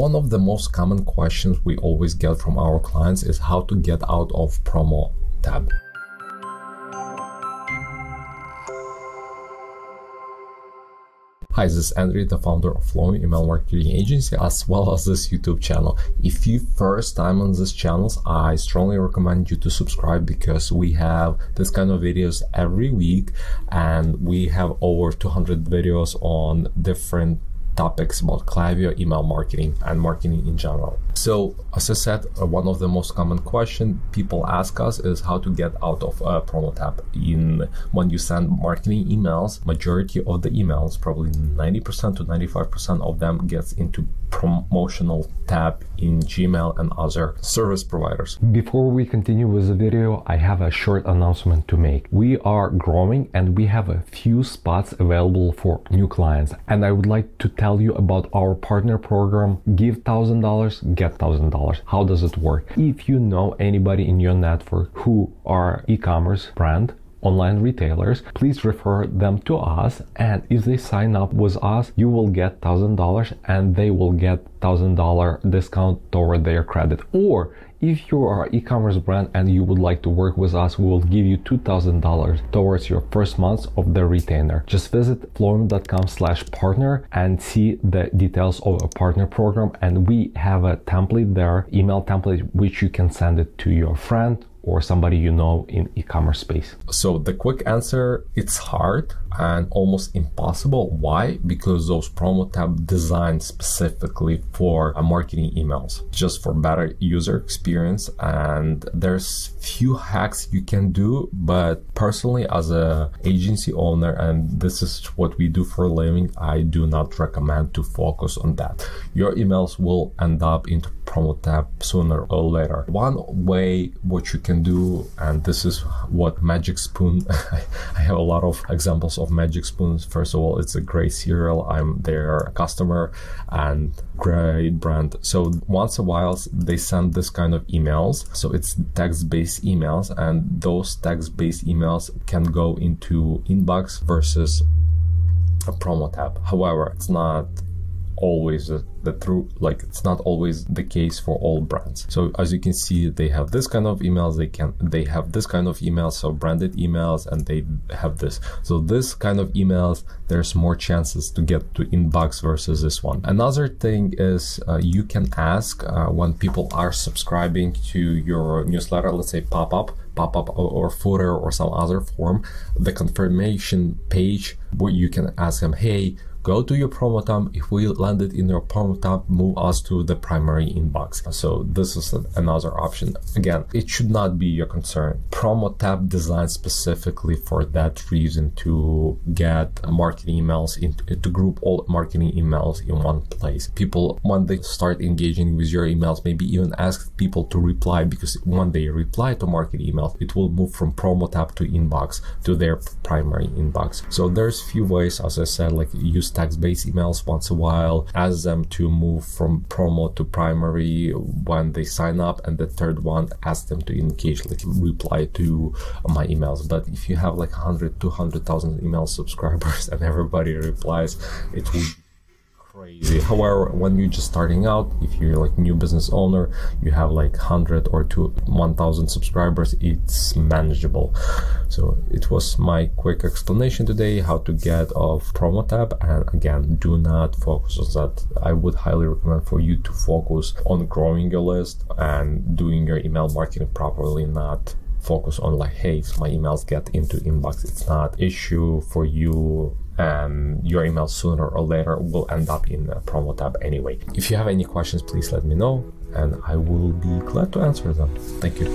One of the most common questions we always get from our clients is how to get out of promo tab. Hi, this is Andrew, the founder of Flowium email marketing agency, as well as this YouTube channel. If you first time on this channel, I strongly recommend you to subscribe because we have this kind of videos every week, and we have over 200 videos on different topics about Klaviyo, email marketing, and marketing in general. So, as I said, one of the most common questions people ask us is how to get out of a promo tab. When you send marketing emails, majority of the emails, probably 90% to 95% of them gets into promotional tab in Gmail and other service providers. Before we continue with the video, I have a short announcement to make. We are growing and we have a few spots available for new clients. And I would like to tell you about our partner program, Give $1,000, Get $1,000. How does it work? If you know anybody in your network who are e-commerce brand, online retailers, please refer them to us, and if they sign up with us, you will get $1,000 and they will get $1,000 discount toward their credit. Or if you are an e-commerce brand and you would like to work with us, we will give you $2,000 towards your first month of the retainer. Just visit flowium.com/partner and see the details of a partner program, and we have a template there, email template, which you can send it to your friend or somebody you know in e-commerce space. So the quick answer, it's hard and almost impossible. Why? Because those promo tab designed specifically for marketing emails, just for better user experience. And there's few hacks you can do, but personally as a agency owner, and this is what we do for a living, I do not recommend to focus on that. Your emails will end up into promo tab sooner or later. One way what you can do, and this is what Magic Spoon, I have a lot of examples of Magic Spoons. First of all, it's a great cereal. I'm their customer and great brand. So once a while they send this kind of emails. So it's text-based emails, and those text-based emails can go into inbox versus a promo tab. However, it's not always the truth, like it's not always the case for all brands. So as you can see, they have this kind of emails, they have this kind of emails, so branded emails, and they have this. So this kind of emails, there's more chances to get to inbox versus this one. Another thing is you can ask when people are subscribing to your newsletter, let's say pop-up or footer or some other form, the confirmation page, where you can ask them, hey, go to your promo tab. If we landed in your promo tab, move us to the primary inbox. So this is another option. Again, it should not be your concern. Promo tab designed specifically for that reason, to get marketing emails, to group all marketing emails in one place. People, when they start engaging with your emails, maybe even ask people to reply, because when they reply to marketing emails, it will move from promo tab to inbox to their primary inbox. So there's few ways, as I said, like use text-based emails once a while, ask them to move from promo to primary when they sign up, and the third one, ask them to engage, like reply to my emails. But if you have like 100, 200,000 email subscribers and everybody replies, it will crazy. However, when you're just starting out, if you're like new business owner, you have like 100 or 1,000 subscribers, it's manageable. So it was my quick explanation today how to get off promo tab. And again, do not focus on that. I would highly recommend for you to focus on growing your list and doing your email marketing properly, not focus on like, hey, my emails get into inbox. It's not issue for you, and your email sooner or later will end up in a promo tab anyway. If you have any questions, please let me know and I will be glad to answer them. Thank you.